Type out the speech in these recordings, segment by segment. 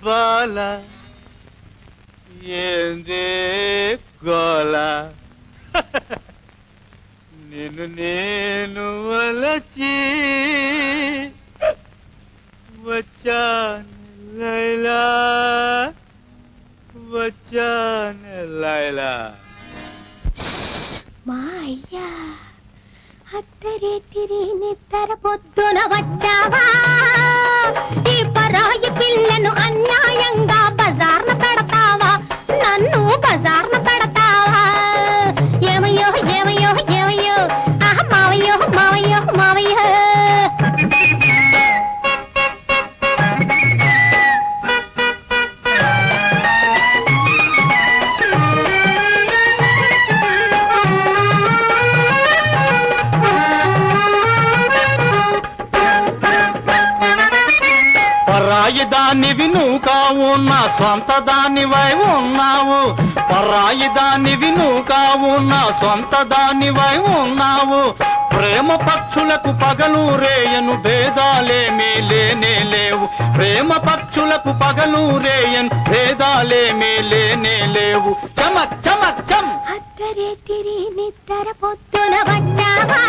బాల ఏందే గోల నిన్ను నేను వలచి వచ్చాను లైలా వచ్చాను లైలా మా అయ్యా అత్తరేతిరి నిద్ర పొద్దున వచ్చావా ఈ పరాయి పిల్లను అన్యాయంగా బజార్న పెడతావా నన్ను బజార్న పెడతావా ఏమయ్యో ఏమయ్యో ఏమయ్యో ఆహ మావయ్యో మావయ్యో మావయ్యో పరాయి దానివి నువ్వు కావు నా సొంత దానివై ఉన్నావు పరాయి దానివి నువ్వు కావు నా సొంత దానివై ఉన్నావు ప్రేమ పక్షులకు పగలు రేయను భేదాలేమీ లేనే లేవు ప్రేమ పక్షులకు పగలు రేయను భేదాలేమీ లేనే లేవు చమక్ చమక్ చం అత్తరేతిరి నిద్ర పొద్దున వచ్చావా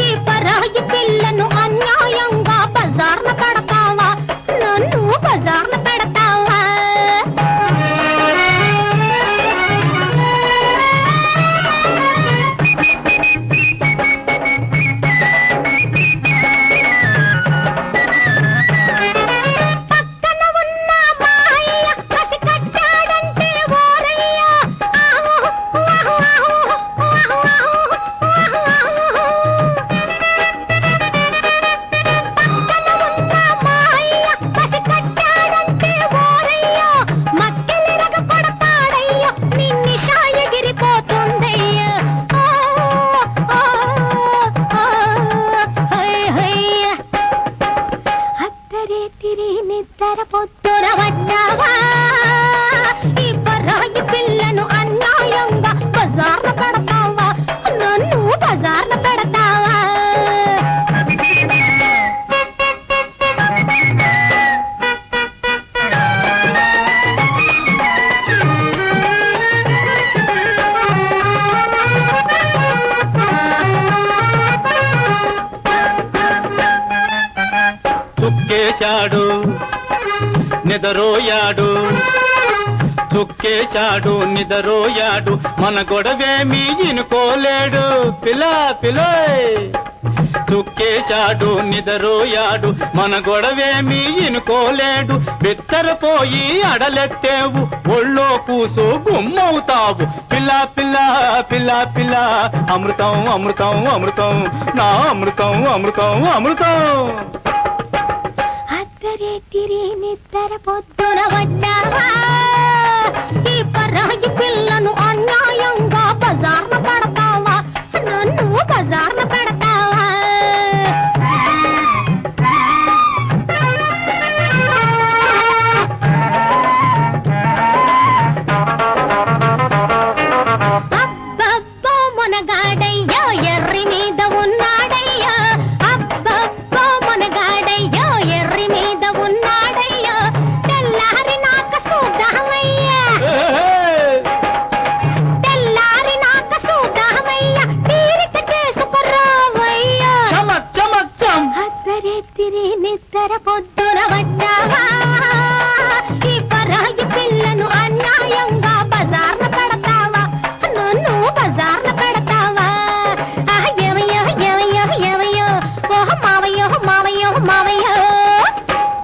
ఈ పరాయి పిల్లను అన్యాయంగా బజార్న పెడతావా నన్ను బజార్న పెడతావా పక్కన ఉన్న మా అయ్య కసి కట్టాడంటే ఓరయ్య నిద్ర పొద్దున వచ్చావా ఈ పరాయి పిల్లను అన్యాయంగా బజార్న పెడతావా నన్ను బజార్న పెడతావా చుక్కేశాడు నిదరోయాడు చుక్కేశాడు నిదరోయాడు మన గొడవేమీ ఇనుకోలేడు పిలా పిలోయ్ చుక్కేశాడు నిదరోయాడు మన గొడవేమీ ఇనుకోలేడు బిత్తరపోయి అడలెత్తేవు ఒళ్ళో కూసు గుమ్మవుతావు పిల్లా పిల్లా పిల్లా పిల్లా అమృతం అమృతం అమృతం నా అమృతం అమృతం అమృతం అత్తరేతిరి నిద్ర పొద్దున వచ్చావా ఈ పరాయి పిల్లను అన్యాయంగా బజార్న పెడతావా నన్ను బజార్న పెడతావా